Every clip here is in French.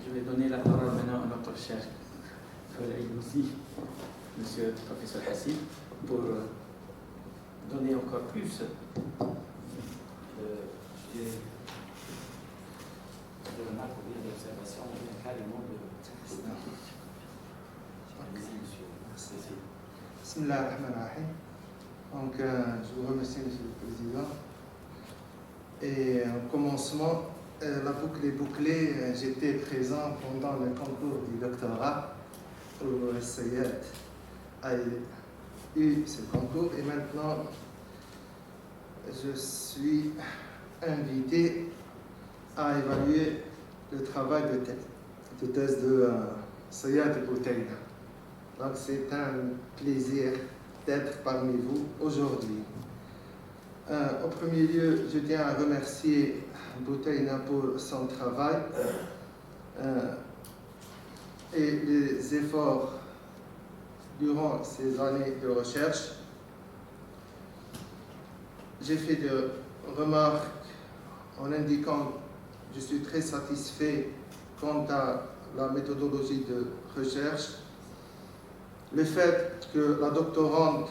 Je vais donner la parole maintenant à notre cher collègue aussi, monsieur le professeur Hassib, pour donner encore plus de remarques ou bien d'observations, ou bien carrément de... Bismillah ar-Rahman ar-Rahim. Donc, je vous remercie, Monsieur le Président. Et au commencement, la boucle est bouclée. J'étais présent pendant le concours du doctorat où Sayed a eu ce concours. Et maintenant, je suis invité à évaluer le travail de thèse de Sayed Boutaïna. Donc, c'est un plaisir d'être parmi vous aujourd'hui. Au premier lieu, je tiens à remercier Boutaïna pour son travail et les efforts durant ces années de recherche. J'ai fait des remarques en indiquant que je suis très satisfait quant à la méthodologie de recherche. Le fait que la doctorante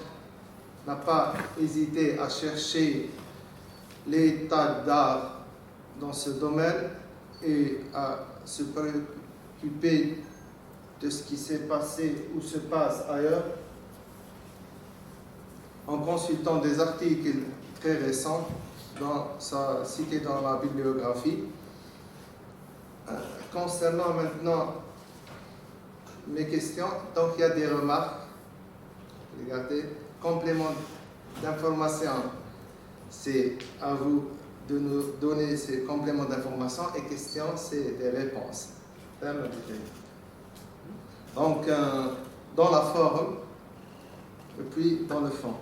n'a pas hésité à chercher les tas d'art dans ce domaine et à se préoccuper de ce qui s'est passé ou se passe ailleurs en consultant des articles très récents cités dans la bibliographie. Concernant maintenant mes questions, donc il y a des remarques, regardez, complément d'information, c'est à vous de nous donner ces compléments d'information, et questions, c'est des réponses. Donc, dans la forme, et puis dans le fond.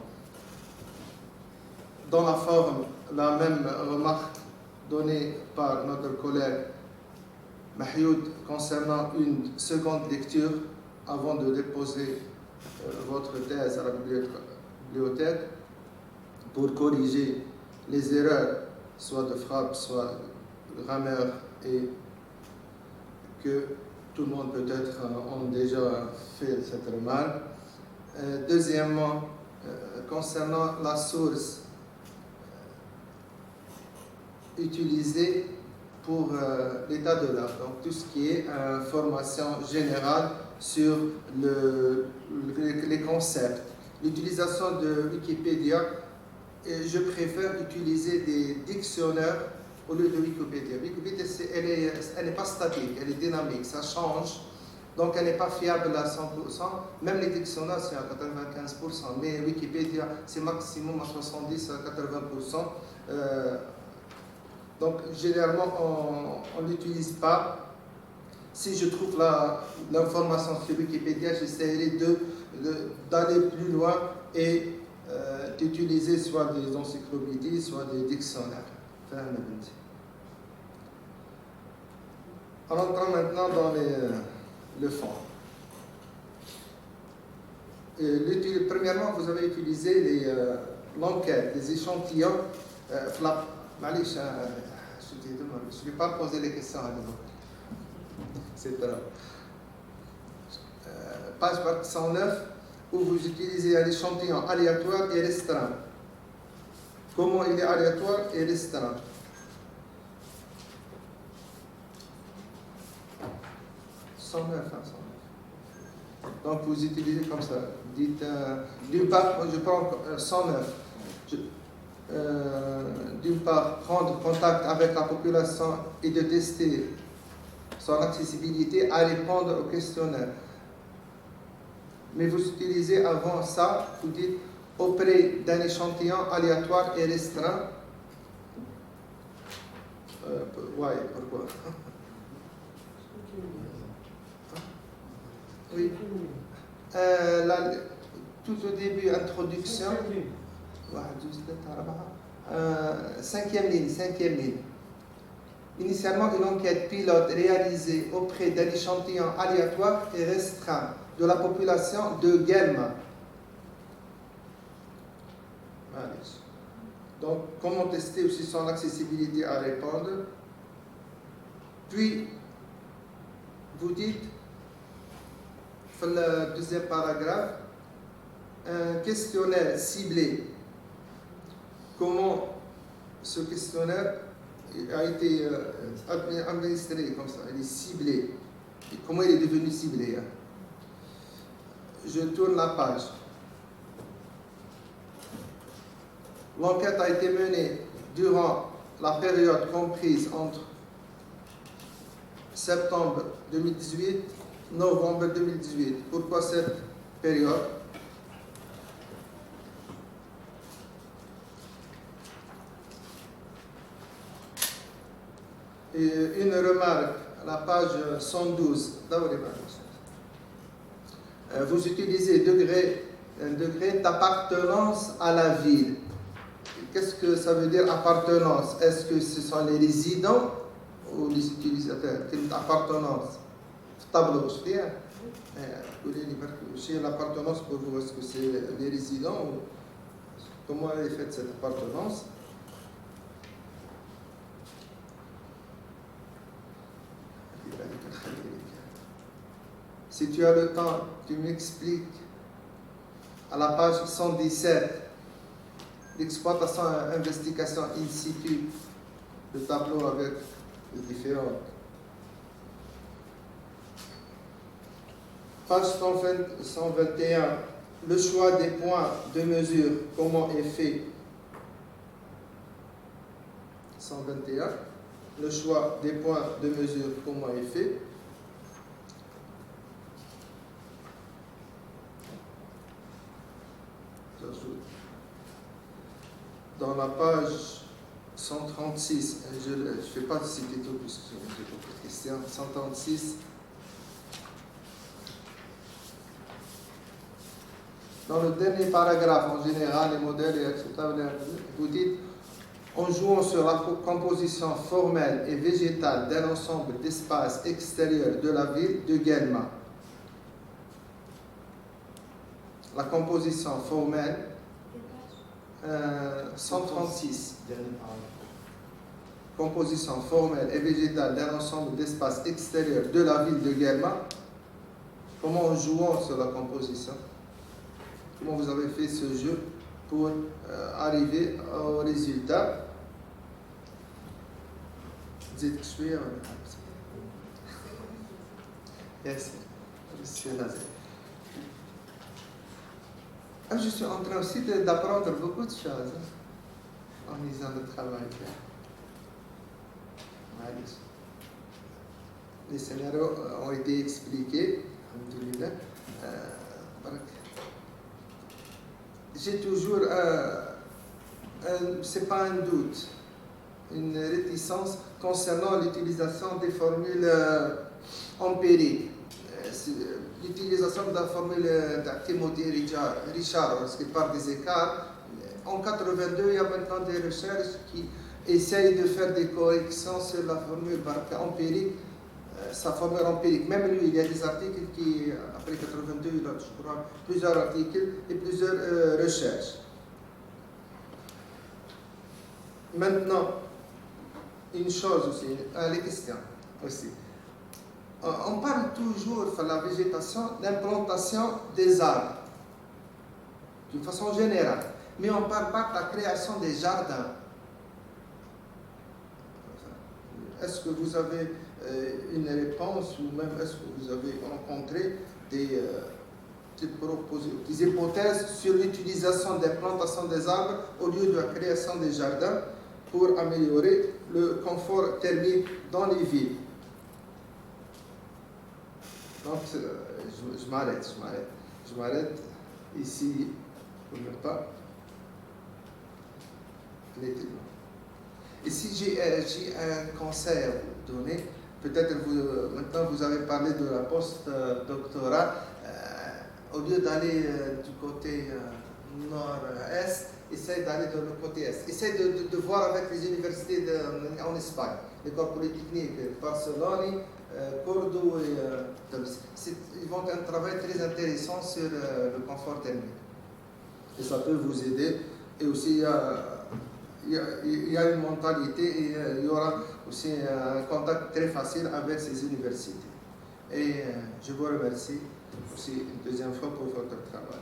Dans la forme, la même remarque donnée par notre collègue Mahyoud concernant une seconde lecture avant de déposer votre thèse à la bibliothèque pour corriger les erreurs, soit de frappe, soit de grammaire, et que tout le monde peut-être a déjà fait cette remarque. Deuxièmement, concernant la source utilisée pour l'état de l'art, donc tout ce qui est information générale sur les concepts. L'utilisation de Wikipédia, je préfère utiliser des dictionnaires au lieu de Wikipédia. Wikipédia, elle n'est pas statique, elle est dynamique, ça change, donc elle n'est pas fiable à 100%. Même les dictionnaires, c'est à 95%, mais Wikipédia, c'est maximum à 70 à 80%. Donc, généralement, on ne l'utilise pas. Si je trouve l'information sur Wikipédia, j'essaierai d'aller plus loin et d'utiliser soit des encyclopédies, soit des dictionnaires. En entrant maintenant dans le fond. Premièrement, vous avez utilisé l'enquête, les échantillons. Je ne vais pas poser les questions à nouveau. C'est pas grave. Page 109, où vous utilisez un échantillon aléatoire et restreint. Comment il est aléatoire et restreint? Donc vous utilisez comme ça. Dites, d'une part, je prends 109. D'une part, prendre contact avec la population et de tester son accessibilité à répondre au questionnaire. Mais vous utilisez avant ça, vous dites auprès d'un échantillon aléatoire et restreint. Ouais, pourquoi? Oui. Tout au début, introduction. Cinquième ligne. Initialement, une enquête pilote réalisée auprès d'un échantillon aléatoire et restreint de la population de Guelma. Donc, comment tester aussi son accessibilité à répondre? Puis, vous dites, dans le deuxième paragraphe, un questionnaire ciblé. Comment ce questionnaire a été administré comme ça, il est ciblé. Et comment il est devenu ciblé, hein? Je tourne la page. L'enquête a été menée durant la période comprise entre septembre 2018, novembre 2018. Pourquoi cette période? Et une remarque, à la page 112, vous utilisez un degré d'appartenance à la ville. Qu'est-ce que ça veut dire appartenance? Est-ce que ce sont les résidents ou les utilisateurs? Quelle appartenance? Tableau, je fais. L'appartenance pour vous, est-ce que c'est les résidents ou comment est faite cette appartenance? Si tu as le temps, tu m'expliques à la page 117, l'exploitation et investigation in situ, le tableau avec les différents. Page 121, le choix des points de mesure, comment est fait? 121, le choix des points de mesure, comment est fait? Dans la page 136, je ne fais pas citer tout puisque j'ai beaucoup de questions. 136. Dans le dernier paragraphe, en général, les modèles et acceptables, vous dites, en jouant sur la composition formelle et végétale d'un ensemble d'espaces extérieurs de la ville de Guelma. La composition formelle 136. Composition formelle et végétale d'un ensemble d'espaces extérieurs de la ville de Guelma. Comment en jouant sur la composition? Comment vous avez fait ce jeu pour arriver au résultat? Yes, Monsieur Nazir. Je suis en train aussi d'apprendre beaucoup de choses en lisant le travail. Les scénarios ont été expliqués. J'ai toujours, c'est pas un doute, une réticence concernant l'utilisation des formules empiriques. L'utilisation de la formule de Timothy Richard, lorsqu'il parle des écarts. En 82, il y a maintenant des recherches qui essayent de faire des corrections sur la formule empirique, sa formule empirique. Même lui, il y a des articles qui, après 82, il a, je crois, plusieurs articles et plusieurs recherches. Maintenant, une chose aussi, les questions aussi. On parle toujours de la végétation, l'implantation des arbres, d'une façon générale, mais on ne parle pas de la création des jardins. Est-ce que vous avez une réponse ou même est-ce que vous avez rencontré des hypothèses sur l'utilisation des plantations des arbres au lieu de la création des jardins pour améliorer le confort thermique dans les villes? Donc, je m'arrête ici pour ne pas l'été. Et si j'ai un conseil à vous donner, peut-être maintenant vous avez parlé de la post-doctorat, au lieu d'aller du côté nord-est, essayez d'aller de le côté est. Essayez de voir avec les universités en Espagne, l'école polytechnique, Barcelone, Cordoue et ils vont un travail très intéressant sur le confort thermique. Et ça peut vous aider. Et aussi, il y a une mentalité et il y aura aussi un contact très facile avec ces universités. Et je vous remercie aussi une deuxième fois pour votre travail.